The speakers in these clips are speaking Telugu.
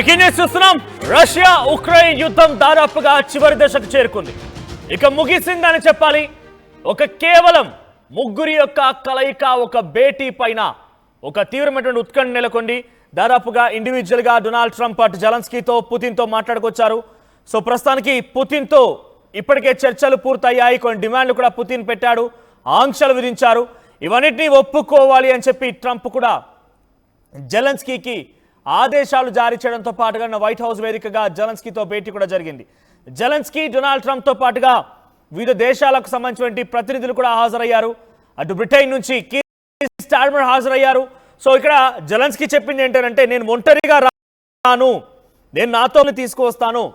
బ్రేకింగ్ న్యూస్ చూస్తున్నాం. రష్యా ఉక్రెయిన్ యుద్ధం దాదాపుగా చివరి దశకు చేరుకుంది. ఇక ముగిసిందని చెప్పాలి. కేవలం ముగ్గురి యొక్క కలయిక, ఒక భేటీ పైన ఒక తీవ్రమైనటువంటి ఉత్కంఠ నెలకొంది. దాదాపుగా ఇండివిజువల్ గా డొనాల్డ్ ట్రంప్ అటు జెలెన్స్కీతో పుతిన్తో మాట్లాడుకొచ్చారు. సో ప్రస్తుతానికి పుతిన్తో ఇప్పటికే చర్చలు పూర్తయ్యాయి. కొన్ని డిమాండ్లు కూడా పుతిన్ పెట్టాడు, ఆంక్షలు విధించారు. ఇవన్నిటినీ ఒప్పుకోవాలి అని చెప్పి ట్రంప్ కూడా జెలెన్స్కీకి ఆదేశాలు జారీ చేయడంతో పాటుగా వైట్ హౌస్ వేదికగా జెలెన్స్కీతో భేటీ కూడా జరిగింది. జెలెన్స్కీ డొనాల్డ్ ట్రంప్తో పాటుగా వివిధ దేశాలకు సంబంధించిన ప్రతినిధులు కూడా హాజరయ్యారు. అటు బ్రిటన్ నుంచి కీర్ స్టార్మర్ హాజరయ్యారు. సో ఇక్కడ జెలెన్స్కీ చెప్పింది ఏంటంటే, నేను ఒంటరిగా రాను, నేను నాతో తీసుకువస్తాను.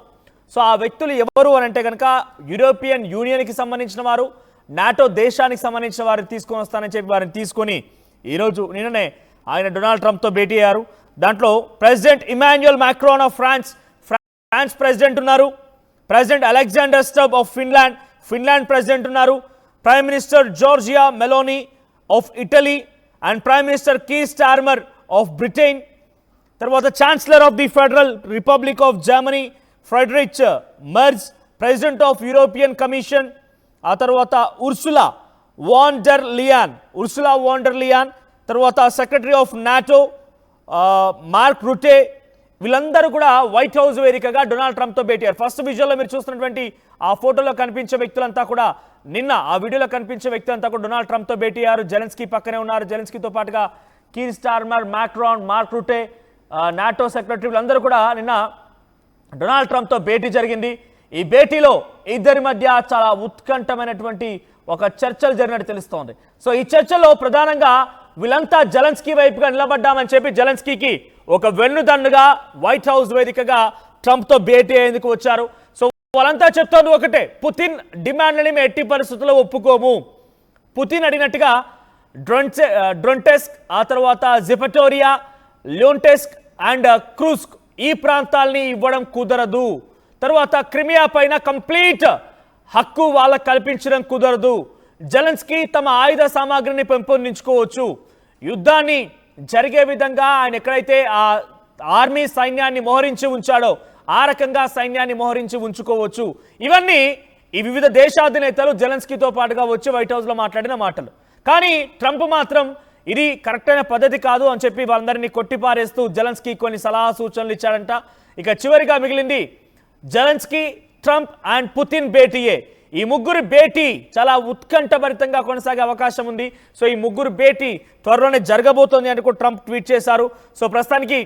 సో ఆ వ్యక్తులు ఎవరు అని అంటే కనుక యూరోపియన్ యూనియన్కి సంబంధించిన వారు, నాటో దేశానికి సంబంధించిన వారిని తీసుకొని వస్తానని చెప్పి వారిని తీసుకొని ఈరోజు నిన్ననే ఆయన డొనాల్డ్ ట్రంప్తో భేటీ అయ్యారు. దాంట్లో president Emmanuel Macron of France president ఉన్నారు, president Alexander Stubb of Finland president ఉన్నారు, prime minister Giorgia Meloni of Italy and prime minister Keir Starmer of Britain, తర్వాత chancellor of the Federal Republic of Germany Friedrich Merz, president of European Commission, ఆ తర్వాత ఉర్సులా వాండర్ లియాన్, తర్వాత secretary of NATO Mark Rutte, వీళ్ళందరూ కూడా వైట్ హౌస్ వేదికగా డొనాల్డ్ ట్రంప్తో భేటీ అయ్యారు. ఫస్ట్ విజువల్లో మీరు చూస్తున్నటువంటి ఆ ఫోటోలో కనిపించే వ్యక్తులంతా కూడా ఆ వీడియోలో కనిపించే వ్యక్తులంతా కూడా డొనాల్డ్ ట్రంప్తో భేటీ అయ్యారు. జెలెన్స్కీ పక్కనే ఉన్నారు. జెలెన్స్కీతో పాటుగా Keir Starmer, Macron, mark రుటే, NATO secretary, వీళ్ళందరూ కూడా నిన్న డొనాల్డ్ ట్రంప్తో భేటీ జరిగింది. ఈ భేటీలో ఇద్దరి మధ్య చాలా ఉత్కంఠమైనటువంటి ఒక చర్చలు జరిగినట్టు తెలుస్తోంది. సో ఈ చర్చలో ప్రధానంగా వీళ్ళంతా జెలెన్స్కీ వైపుగా నిలబడ్డామని చెప్పి జెలెన్స్కీకి ఒక వెన్నుదన్నుగా వైట్ హౌస్ వేదికగా ట్రంప్తో భేటీ అయ్యేందుకు వచ్చారు. సో వాళ్ళంతా చెప్తోంది ఒకటే, పుతిన్ డిమాండ్లని మేము ఎట్టి పరిస్థితుల్లో ఒప్పుకోము. పుతిన్ అడిగినట్టుగా డ్రొంటెస్క్, ఆ తర్వాత జిపటోరియా, లియోన్టెస్క్ అండ్ క్రూస్క్ ఈ ప్రాంతాలని ఇవ్వడం కుదరదు. తర్వాత క్రిమియా పైన కంప్లీట్ హక్కు వాళ్ళకు కల్పించడం కుదరదు. జెలెన్స్కీ తమ ఆయుధ సామాగ్రిని పెంపొందించుకోవచ్చు. యుద్ధాన్ని జరిగే విధంగా ఆయన ఎక్కడైతే ఆ ఆర్మీ సైన్యాన్ని మోహరించి ఉంచాడో ఆ రకంగా సైన్యాన్ని మోహరించి ఉంచుకోవచ్చు. ఇవన్నీ ఈ వివిధ దేశాధినేతలు జెలెన్స్కీతో పాటుగా వచ్చి వైట్ హౌస్లో మాట్లాడిన మాటలు. కానీ ట్రంప్ మాత్రం ఇది కరెక్ట్ అయిన పద్ధతి కాదు అని చెప్పి వాళ్ళందరినీ కొట్టిపారేస్తూ జెలెన్స్కీ కొన్ని సలహా సూచనలు ఇచ్చాడంట. ఇక చివరిగా మిగిలింది జెలెన్స్కీ, ట్రంప్ అండ్ పుతిన్ భేటీయే. ఈ ముగ్గురు భేటీ చాలా ఉత్కంఠభరితంగా కొనసాగే అవకాశం ఉంది. సో ఈ ముగ్గురు భేటీ త్వరలోనే జరగబోతోంది అని కూడా ట్రంప్ ట్వీట్ చేశారు. సో ప్రస్తుతానికి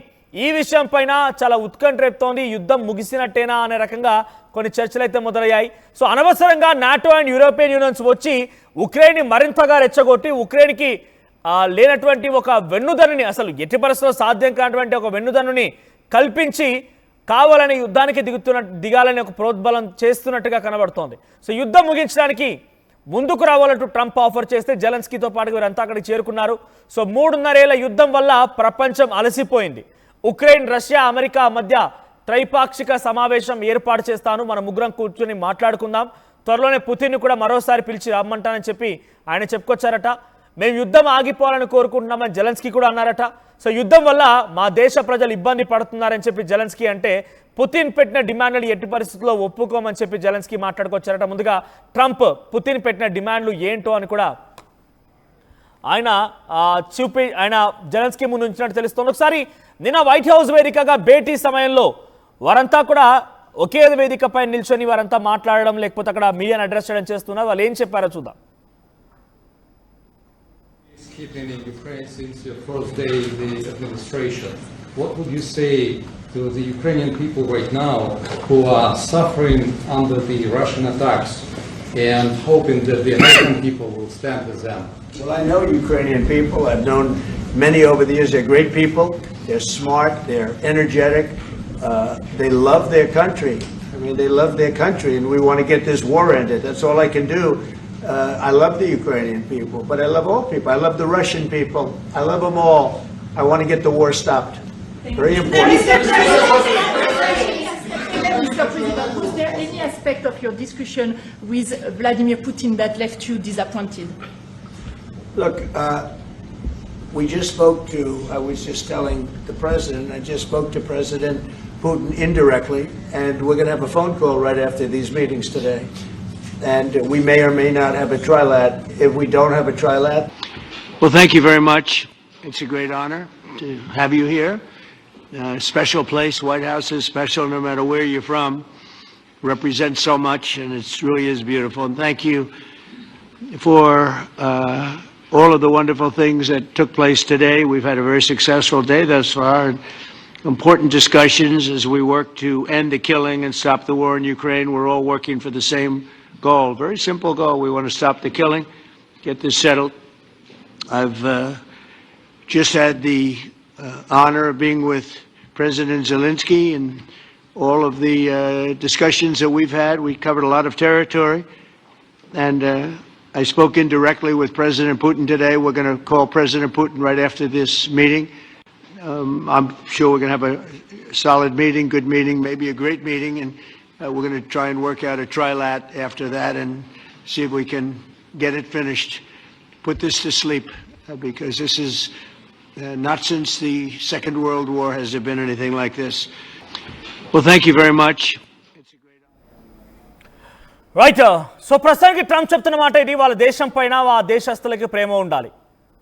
ఈ విషయం పైన చాలా ఉత్కంఠ రేపుతోంది. యుద్ధం ముగిసినట్టేనా అనే రకంగా కొన్ని చర్చలు అయితే మొదలయ్యాయి. సో అనవసరంగా నాటో అండ్ యూరోపియన్ యూనియన్స్ వచ్చి ఉక్రెయిన్ని మరింతగా రెచ్చగొట్టి ఉక్రెయిన్కి లేనటువంటి ఒక వెన్నుదన్నుని, అసలు ఎట్టి పరిస్థితుల్లో సాధ్యం కానటువంటి ఒక వెన్నుదన్నుని కల్పించి కావాలని యుద్ధానికి దిగాలని ఒక ప్రోద్బలం చేస్తున్నట్టుగా కనబడుతోంది. సో యుద్ధం ముగించడానికి ముందుకు రావాలంటూ ట్రంప్ ఆఫర్ చేస్తే జెలెన్స్కీతో పాటు వీరంతా అక్కడికి చేరుకున్నారు. సో 3.5 ఏళ్ల యుద్ధం వల్ల ప్రపంచం అలసిపోయింది. ఉక్రెయిన్, రష్యా, అమెరికా మధ్య త్రైపాక్షిక సమావేశం ఏర్పాటు చేస్తాను, మన ముగ్గురం కూర్చొని మాట్లాడుకుందాం, త్వరలోనే పుతిన్ను కూడా మరోసారి పిలిచి రమ్మంటానని చెప్పి ఆయన చెప్పుకొచ్చారట. మేము యుద్ధం ఆగిపోవాలని కోరుకుంటున్నామని జెలెన్స్కీ కూడా అన్నారట. సో యుద్ధం వల్ల మా దేశ ప్రజలు ఇబ్బంది పడుతున్నారని చెప్పి జెలెన్స్కీ అంటే, పుతిన్ పెట్టిన డిమాండ్లు ఎట్టి పరిస్థితుల్లో ఒప్పుకోమని చెప్పి జెలెన్స్కీ మాట్లాడుకొచ్చారట. ముందుగా ట్రంప్ పుతిన్ పెట్టిన డిమాండ్లు ఏంటో అని కూడా ఆయన జెలెన్స్కీ ముందు ఉంచినట్టు తెలుస్తోంది. ఒకసారి నిన్న వైట్ హౌస్ వేదికగా భేటీ సమయంలో వారంతా కూడా ఒకే వేదికపై నిల్చొని వారంతా మాట్లాడడం, లేకపోతే అక్కడ మీడియాను అడ్రస్ చేయడం చేస్తున్నారు. వాళ్ళు ఏం చెప్పారో చూద్దాం. Keeping in Ukraine since your first day in the administration. What would you say to the Ukrainian people right now who are suffering under the Russian attacks and hoping that the American people will stand with them? Well, I know Ukrainian people. I've known many over the years. They're great people. They're smart. They're energetic. They love their country. I mean, they love their country, and we want to get this war ended. That's all I can do. I love the Ukrainian people, but I love all people. I love the Russian people. I love them all. I want to get the war stopped. Very important. Mr. President, was there any aspect of your discussion with Vladimir Putin that left you disappointed? Look, we just spoke to, I was just telling the President, I just spoke to President Putin indirectly, and we're going to have a phone call right after these meetings today. And we may or may not have a trilat. If we don't have a trilat, well, thank you very much. It's a great honor to have you here. Special place. White House is special no matter where you're from. Represents so much, and it really is beautiful. And thank you for all of the wonderful things that took place today. We've had a very successful day thus far. And important discussions as we work to end the killing and stop the war in Ukraine. We're all working for the same goal, very simple goal. We want to stop the killing, get this settled. I've just had the honor of being with President Zelensky and all of the discussions that we've had. We covered a lot of territory, and I spoke indirectly with President Putin today. We're going to call President Putin right after this meeting. I'm sure we're going to have a solid meeting, good meeting, maybe a great meeting, and we're going to try and work out a trilat after that and see if we can get it finished, put this to sleep, because this is not since the Second World War has there been anything like this. Well, thank you very much. Right. So ప్రస్తుతానికి ట్రంప్ చెప్తున్న మాట ఇది, వాళ్ళ దేశం పైన ఆ దేశస్తులకి ప్రేమ ఉండాలి.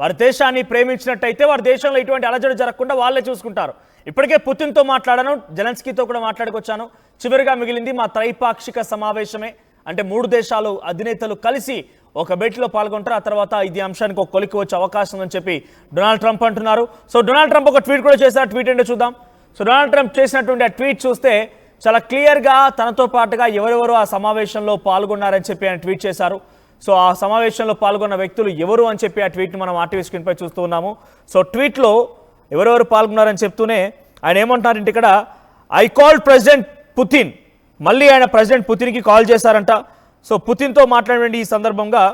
వారి దేశాన్ని ప్రేమించినట్టయితే వారి దేశంలో ఇటువంటి అలజడి జరగకుండా వాళ్ళే చూసుకుంటారు. ఇప్పటికే పుతిన్తో మాట్లాడాను, జెలెన్స్కీతో కూడా మాట్లాడుకొచ్చాను. చివరిగా మిగిలింది మా త్రైపాక్షిక సమావేశమే. అంటే 3 దేశాలు అధినేతలు కలిసి ఒక భేటీలో పాల్గొంటారు. ఆ తర్వాత ఇది అంశానికి ఒక కొలికి వచ్చే అవకాశం అని చెప్పి డొనాల్డ్ ట్రంప్ అంటున్నారు. సో డొనాల్డ్ ట్రంప్ ఒక ట్వీట్ కూడా చేశారు. ట్వీట్ ఏంటో చూద్దాం. సో డొనాల్డ్ ట్రంప్ చేసినటువంటి ఆ ట్వీట్ చూస్తే చాలా క్లియర్గా తనతో పాటుగా ఎవరెవరు ఆ సమావేశంలో పాల్గొన్నారని చెప్పి ఆయన ట్వీట్ చేశారు. సో ఆ సమావేశంలో పాల్గొన్న వ్యక్తులు ఎవరు అని చెప్పి ఆ ట్వీట్ని మనం ఆర్టీవీ స్క్రీన్పై చూస్తూ ఉన్నాము. సో ట్వీట్లో ఎవరెవరు పాల్గొన్నారని చెప్తూనే ఆయన ఏమంటున్నారంటే ఇక్కడ, ఐ కాల్డ్ ప్రెసిడెంట్ పుతిన్. మళ్ళీ ఆయన ప్రెసిడెంట్ పుతిన్కి కాల్ చేశారంట. సో పుతిన్తో మాట్లాడండి. ఈ సందర్భంగా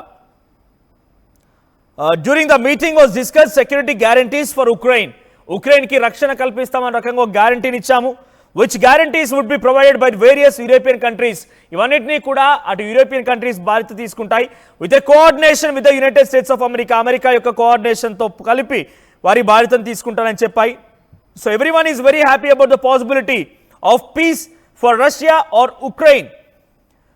during the meeting was discussed security guarantees for Ukraine. ఉక్రెయిన్కి రక్షణ కల్పిస్తామని రకంగా ఒక గ్యారంటీని ఇచ్చాము. which guarantees would be provided by various European countries. ఇవన్నిటినీ కూడా అటు యూరోపియన్ కంట్రీస్ బాధ్యత తీసుకుంటాయి. With a coordination with the United States of America. America యొక్క కోఆర్డినేషన్తో కలిపి వారి బాధ్యతను తీసుకుంటారని చెప్పాయి. So everyone is very happy about the possibility of peace for Russia or Ukraine.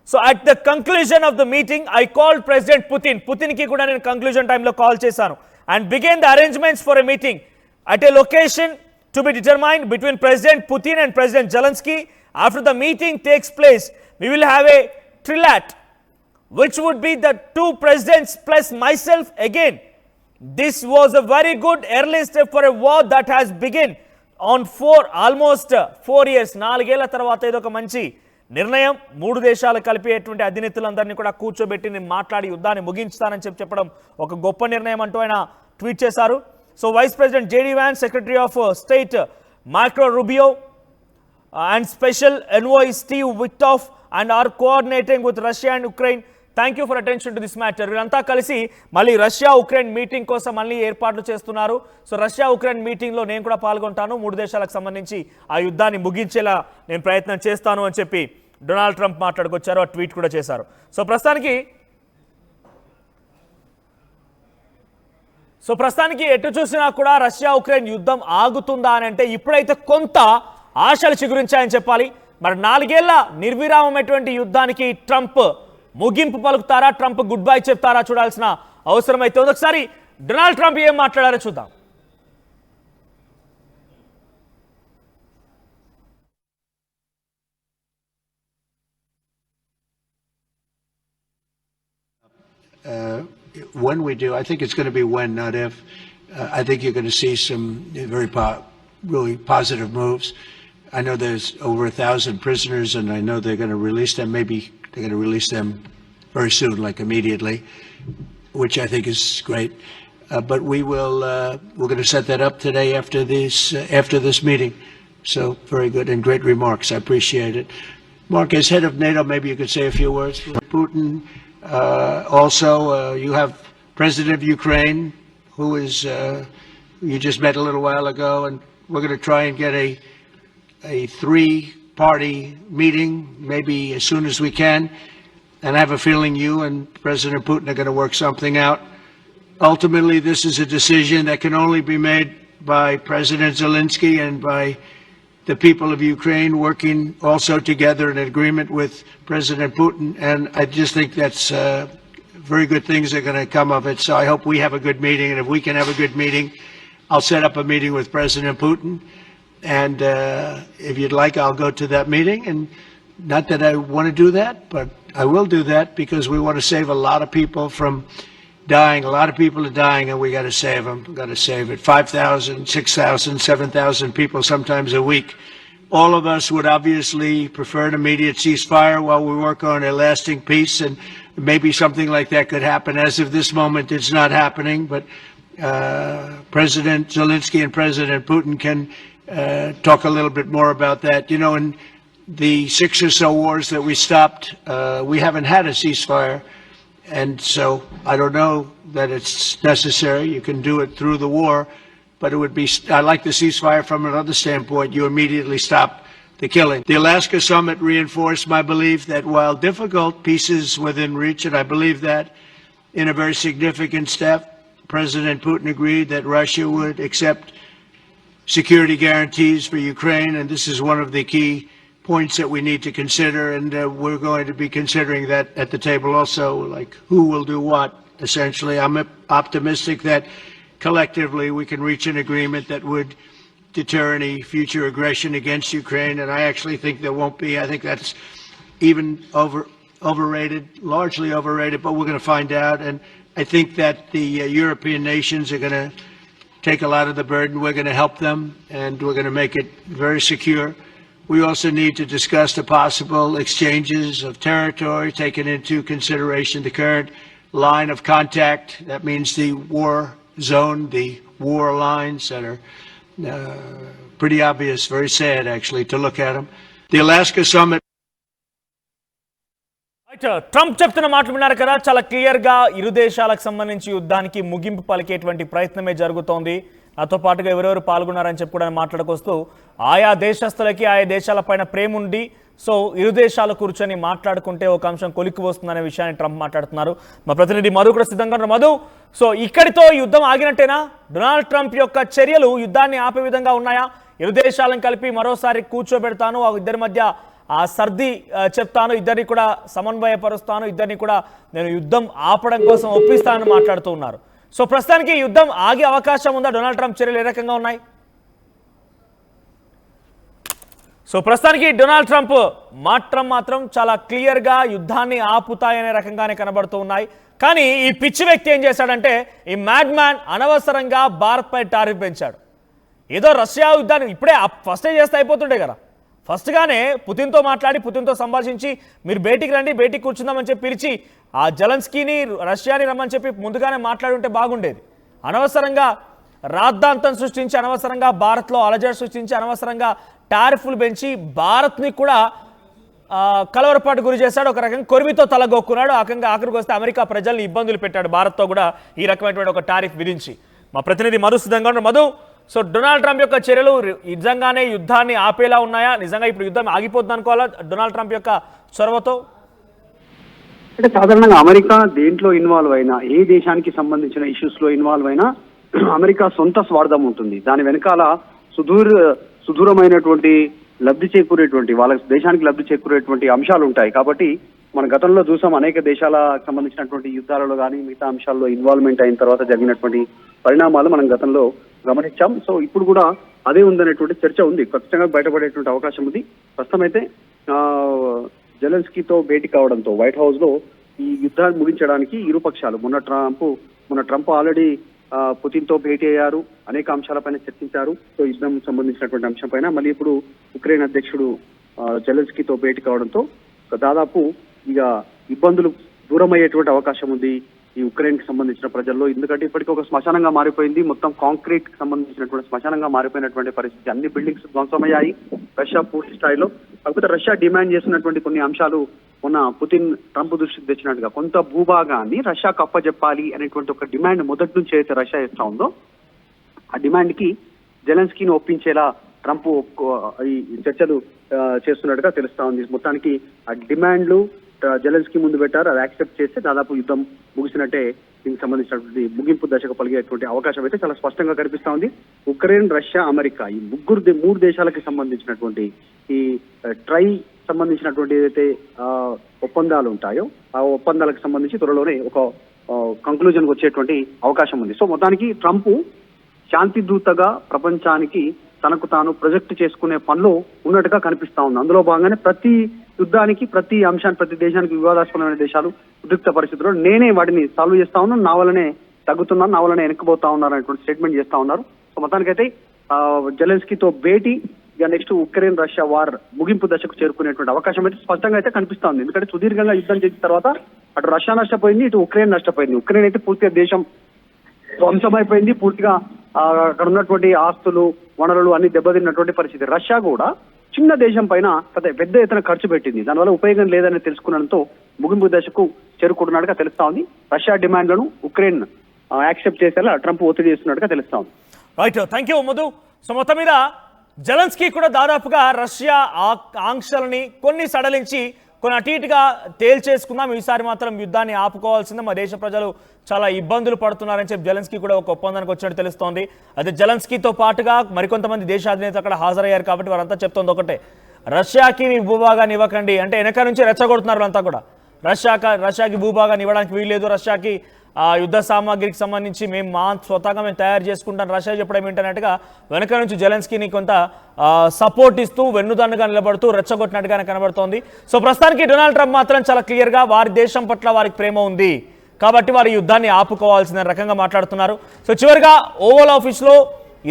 So at the conclusion of the meeting I called president Putin. పుతిన్కి కూడా నేను కంక్లూజన్ టైంలో కాల్ చేశాను. And began the arrangements for a meeting at a location to be determined between President Putin and President Zelensky. After the meeting takes place, we will have a trilat, which would be the 2 presidents plus myself again. This was a very good early step for a war that has begun on almost 4 years. 4 ఏళ్ల తర్వాత ఇదొక మంచి నిర్ణయం. 3 దేశాలు కలిపేటువంటి అధినేతలందరినీ కూడా కూర్చోబెట్టి నేను మాట్లాడి యుద్ధాన్ని ముగించుతానని చెప్పడం ఒక గొప్ప నిర్ణయం అంటూ ఆయన ట్వీట్ చేశారు. So Vice President J.D. Vance, Secretary of State Marco Rubio, and Special Envoy Steve Witkoff and are coordinating with Russia and Ukraine. Thank you for attention to this matter. వీరంతా కలిసి మళ్ళీ రష్యా ఉక్రెయిన్ మీటింగ్ కోసం మళ్ళీ ఏర్పాట్లు చేస్తున్నారు. సో రష్యా ఉక్రెయిన్ మీటింగ్లో నేను కూడా పాల్గొంటాను. 3 దేశాలకు సంబంధించి ఆ యుద్ధాన్ని ముగించేలా నేను ప్రయత్నం చేస్తాను అని చెప్పి డొనాల్డ్ ట్రంప్ మాట్లాడుకొచ్చారు. ఆ ట్వీట్ కూడా చేశారు. సో ప్రస్తుతానికి ఎటు చూసినా కూడా రష్యా ఉక్రెయిన్ యుద్ధం ఆగుతుందా అని అంటే ఇప్పుడైతే కొంత ఆశలు చిగురించాయని చెప్పాలి. మరి 4 ఏళ్ల నిర్విరామమైనటువంటి యుద్ధానికి ట్రంప్ ముగింపు పలుకుతారా, ట్రంప్ గుడ్ బై చెప్తారా చూడాల్సిన అవసరం అయితే ఉంది. ఒకసారి డొనాల్డ్ ట్రంప్ ఏం మాట్లాడారో చూద్దాం. When we do, I think it's going to be when, not if. I think you're going to see some very really positive moves. I know there's over 1,000 prisoners, and I know they're going to release them. Maybe they're going to release them very soon, like immediately, which I think is great. But we're going to set that up today after this meeting. So very good and great remarks. I appreciate it. Mark, as head of NATO, maybe you could say a few words. Putin. Also, you have President of Ukraine, who is you just met a little while ago, and we're going to try and get a 3-party meeting, maybe as soon as we can. And I have a feeling you and President Putin are going to work something out. Ultimately, this is a decision that can only be made by President Zelensky and by the people of Ukraine working also together in agreement with President Putin. And I just think that's very good things are going to come of it. So I hope we have a good meeting. And if we can have a good meeting, I'll set up a meeting with President Putin. And if you'd like, I'll go to that meeting. And not that I want to do that, but I will do that because we want to save a lot of people from dying. A lot of people are dying, and we got to save them. We got to save it. 5,000, 6,000, 7,000 people sometimes a week. All of us would obviously prefer an immediate ceasefire while we work on a lasting peace, and maybe something like that could happen. As of this moment, it's not happening, but President Zelensky and President Putin can talk a little bit more about that. You know, in the 6 or so wars that we stopped, we haven't had a ceasefire. And so I don't know that it's necessary. You can do it through the war, but it would be, I like the ceasefire from another standpoint. You immediately stop the killing. The Alaska summit reinforced my belief that while difficult, peace is within reach, and I believe that in a very significant step, President Putin agreed that Russia would accept security guarantees for Ukraine, and this is one of the key points that we need to consider, and we're going to be considering that at the table also, like who will do what, essentially. I'm optimistic that collectively we can reach an agreement that would deter any future aggression against Ukraine, and I actually think there won't be. I think that's even overrated, largely overrated, but we're going to find out, and I think that the European nations are going to take a lot of the burden. We're going to help them, and we're going to make it very secure. We also need to discuss the possible exchanges of territory, taking into consideration the current line of contact. That means the war zone, the war lines that are pretty obvious, very sad actually to look at them. The Alaska summit. Trump చెప్తున్న మాటలు విన్నారు కదా, చాలా క్లియర్ గా ఇరు దేశాలకు సంబంధించి యుద్ధానికి ముగింపు పలికేటువంటి ప్రయత్నమే జరుగుతోంది. నాతో పాటుగా ఎవరెవరు పాల్గొన్నారని చెప్పి కూడా మాట్లాడుకొస్తూ ఆయా దేశస్తులకి ఆయా దేశాలపైన ప్రేమ ఉండి సో ఇరు దేశాలు కూర్చొని మాట్లాడుకుంటే ఒక అంశం కొలిక్కి వస్తుందనే విషయాన్ని ట్రంప్ మాట్లాడుతున్నారు. మా ప్రతినిధి మధు కూడా సిద్ధంగా ఉన్నారు. మధు, సో ఇక్కడితో యుద్ధం ఆగినట్టేనా? డొనాల్డ్ ట్రంప్ యొక్క చర్యలు యుద్ధాన్ని ఆపే విధంగా ఉన్నాయా? ఇరు దేశాలను కలిపి మరోసారి కూర్చోబెడతాను, ఇద్దరి మధ్య ఆ సర్ది చెప్తాను, ఇద్దరిని కూడా సమన్వయపరుస్తాను, ఇద్దరిని కూడా నేను యుద్ధం ఆపడం కోసం ఒప్పిస్తానని మాట్లాడుతూ ఉన్నారు. సో ప్రస్తుతానికి యుద్ధం ఆగే అవకాశం ఉందా? డొనాల్డ్ ట్రంప్ చర్యలు ఏ రకంగా ఉన్నాయి? సో ప్రస్తుతానికి డొనాల్డ్ ట్రంప్ మాత్రం చాలా క్లియర్గా యుద్ధాన్ని ఆపుతాయనే రకంగానే కనబడుతూ ఉన్నాయి. కానీ ఈ పిచ్చి వ్యక్తి ఏం చేశాడంటే, ఈ మ్యాడ్ మ్యాన్ అనవసరంగా భారత్పై టారిఫ్ పెంచాడు. ఏదో రష్యా యుద్ధాన్ని ఇప్పుడే ఫస్టే చేస్తే అయిపోతుండే కదా. ఫస్ట్గానే పుతిన్తో మాట్లాడి పుతిన్తో సంభాషించి మీరు బయటికి రండి, బయటికి కూర్చుందామని చెప్పి పిలిచి ఆ జెలెన్స్కీని రష్యాని రమ్మని చెప్పి ముందుగానే మాట్లాడుంటే బాగుండేది. అనవసరంగా రాద్ధాంతం సృష్టించి, అనవసరంగా భారత్లో అలజడి సృష్టించి, అనవసరంగా టారిఫ్లు పెంచి భారత్ని కూడా కలవరపాటు గురి చేశాడు. ఒక రకంగా కొరిమితో తలగొక్కున్నాడు. ఆఖరికి వస్తే అమెరికా ప్రజల్ని ఇబ్బందులు పెట్టాడు భారత్తో కూడా ఈ రకమైనటువంటి ఒక టారిఫ్ విధించి. మా ప్రతినిధి మధు సిద్ధంగా ఉన్నారు. మధు, సో డొనాల్డ్ ట్రంప్ యొక్క చర్యలు నిజంగానే యుద్ధాన్ని ఆపేలా ఉన్నాయా? నిజంగా ఇప్పుడు యుద్ధం ఆగిపోతుంది అనుకోవాలా డొనాల్డ్ ట్రంప్ యొక్క చొరవతో? అంటే సాధారణంగా అమెరికా దేంట్లో ఇన్వాల్వ్ అయినా, ఏ దేశానికి సంబంధించిన ఇష్యూస్ లో ఇన్వాల్వ్ అయినా అమెరికా సొంత స్వార్థం ఉంటుంది. దాని వెనకాల సుదూరమైనటువంటి లబ్ధి చేకూరేటువంటి, వాళ్ళ దేశానికి లబ్ధి చేకూరేటువంటి అంశాలు ఉంటాయి. కాబట్టి మన గతంలో చూసాం, అనేక దేశాలకు సంబంధించినటువంటి యుద్ధాలలో కానీ మిగతా అంశాల్లో ఇన్వాల్వ్మెంట్ అయిన తర్వాత జరిగినటువంటి పరిణామాలు మనం గతంలో గమనించాం. సో ఇప్పుడు కూడా అదే ఉందనేటువంటి చర్చ ఉంది. ఖచ్చితంగా బయటపడేటువంటి అవకాశం ఉంది. ప్రస్తుతం అయితే జెలెన్స్కీతో భేటీ కావడంతో వైట్ హౌస్ లో ఈ యుద్ధాన్ని ముగించడానికి ఇరు పక్షాలు మొన్న ట్రంప్ ఆల్రెడీ పుతిన్తో భేటీ అయ్యారు, అనేక అంశాలపైన చర్చించారు. సో యుద్ధం సంబంధించినటువంటి అంశం పైన మళ్ళీ ఇప్పుడు ఉక్రెయిన్ అధ్యక్షుడు జెలెన్స్కీతో భేటీ కావడంతో దాదాపు ఇక ఇబ్బందులు దూరం అయ్యేటువంటి అవకాశం ఉంది ఈ ఉక్రెయిన్ కి సంబంధించిన ప్రజల్లో. ఎందుకంటే ఇప్పటికీ ఒక శ్మశానంగా మారిపోయింది, మొత్తం కాంక్రీట్ కి సంబంధించినటువంటి శ్మశానంగా మారిపోయినటువంటి పరిస్థితి. అన్ని బిల్డింగ్స్ ధ్వంసమయ్యాయి రష్యా పూర్తి స్థాయిలో. కాకపోతే రష్యా డిమాండ్ చేస్తున్నటువంటి కొన్ని అంశాలు మొన్న పుతిన్ ట్రంప్ దృష్టికి తెచ్చినట్టుగా కొంత భూభాగాన్ని రష్యాకు అప్పజెప్పాలి అనేటువంటి ఒక డిమాండ్ మొదటి నుంచి అయితే రష్యా ఇస్తా ఉందో, ఆ డిమాండ్ కి జెలెన్స్కీని ఒప్పించేలా ట్రంప్ ఈ చర్చలు చేస్తున్నట్టుగా తెలుస్తా ఉంది. మొత్తానికి ఆ డిమాండ్లు జెలెన్స్కీ ముందు పెట్టారు, అది యాక్సెప్ట్ చేస్తే దాదాపు యుద్ధం ముగిసినట్టే దీనికి సంబంధించినటువంటి ముగింపు దశకు పలిగేటువంటి అవకాశం అయితే చాలా స్పష్టంగా కనిపిస్తా ఉంది. ఉక్రెయిన్, రష్యా, అమెరికా ఈ మూడు దేశాలకి సంబంధించినటువంటి ఈ ట్రై సంబంధించినటువంటి ఏదైతే ఒప్పందాలు ఉంటాయో ఆ ఒప్పందాలకు సంబంధించి త్వరలోనే ఒక కంక్లూజన్కి వచ్చేటువంటి అవకాశం ఉంది. సో మొత్తానికి ట్రంప్ శాంతి దూతగా ప్రపంచానికి తనకు తాను ప్రొజెక్ట్ చేసుకునే పనిలో ఉన్నట్టుగా కనిపిస్తా ఉంది. అందులో భాగంగానే ప్రతి యుద్ధానికి, ప్రతి అంశానికి, ప్రతి దేశానికి వివాదాస్పదమైన దేశాలు ఉద్రిక్త పరిస్థితుల్లో నేనే వాటిని సాల్వ్ చేస్తా ఉన్నాను, నా వల్లనే తగ్గుతున్నాను, నా వల్లనే వెనక్కిపోతా ఉన్నారు అనేటువంటి స్టేట్మెంట్ చేస్తా ఉన్నారు. సో మొత్తానికైతే జెలెన్స్కీతో భేటీ ఇక నెక్స్ట్ ఉక్రెయిన్ రష్యా వార్ ముగింపు దశకు చేరుకునేటువంటి అవకాశం అయితే స్పష్టంగా అయితే కనిపిస్తా ఉంది. ఎందుకంటే సుదీర్ఘంగా యుద్ధం చేసిన తర్వాత అటు రష్యా నష్టపోయింది, ఇటు ఉక్రెయిన్ నష్టపోయింది. ఉక్రెయిన్ అయితే పూర్తిగా దేశం ధ్వంసమైపోయింది, పూర్తిగా అక్కడ ఉన్నటువంటి ఆస్తులు, వనరులు అన్ని దెబ్బతిన్నటువంటి పరిస్థితి. రష్యా కూడా చిన్న దేశం పైన పెద్ద ఎత్తున ఖర్చు పెట్టింది, దానివల్ల ఉపయోగం లేదని తెలుసుకున్నంతో ముగింపు దశకు చేరుకుంటున్నట్టుగా తెలుస్తా ఉంది. రష్యా డిమాండ్లను ఉక్రెయిన్ యాక్సెప్ట్ చేసేలా ట్రంప్ ఒత్తిడి చేస్తున్నట్టుగా తెలుస్తా ఉంది. Right, thank you Madhu. So మొత్తం మీద జెలెన్స్కీ కూడా దాదాపుగా రష్యా ఆంక్షలని కొన్ని సడలించి కొన్ని అటు ఇటుగా తేల్చేసుకుందాం, ఈసారి మాత్రం యుద్ధాన్ని ఆపుకోవాల్సిందే, మా దేశ ప్రజలు చాలా ఇబ్బందులు పడుతున్నారని చెప్పి జెలెన్స్కీ కూడా ఒక ఒప్పందానికి వచ్చినట్టు తెలుస్తోంది. అదే జెలెన్స్కీతో పాటుగా మరికొంతమంది దేశ అధినేతలు అక్కడ హాజరయ్యారు కాబట్టి వారంతా చెప్తోంది ఒకటే, రష్యాకి మీ భూభాగాన్ని ఇవ్వకండి అంటే వెనక నుంచి రెచ్చగొడుతున్నారు వాళ్ళంతా కూడా. రష్యాకి భూభాగాన్ని ఇవ్వడానికి వీల్లేదు, రష్యాకి యుద్ధ సామాగ్రికి సంబంధించి మేము స్వతహాగా మేము తయారు చేసుకుంటాం రష్యా చెప్పడం ఏంటన్నట్టుగా వెనక నుంచి జెలెన్స్కీని కొంత సపోర్ట్ ఇస్తూ వెన్నుదన్నుగా నిలబడుతూ రెచ్చగొట్టినట్టుగానే కనబడుతోంది. సో ప్రస్తుతానికి డొనాల్డ్ ట్రంప్ మాత్రం చాలా క్లియర్గా వారి దేశం పట్ల వారికి ప్రేమ ఉంది కాబట్టి వారి యుద్ధాన్ని ఆపుకోవాల్సిన రకంగా మాట్లాడుతున్నారు. సో చివరిగా ఓవల్ ఆఫీస్లో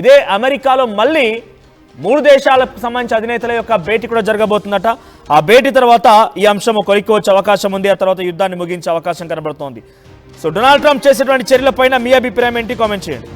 ఇదే అమెరికాలో మళ్ళీ 3 దేశాలకు సంబంధించి అధినేతల యొక్క భేటీ కూడా జరగబోతుందట. ఆ భేటీ తర్వాత ఈ అంశం కొలిక్కోవచ్చే అవకాశం ఉంది, ఆ తర్వాత యుద్ధాన్ని ముగించే అవకాశం కనబడుతోంది. సో డొనాల్డ్ ట్రంప్ చేసేటువంటి చర్యలపైన మీ అభిప్రాయం ఏంటి? కామెంట్ చేయండి.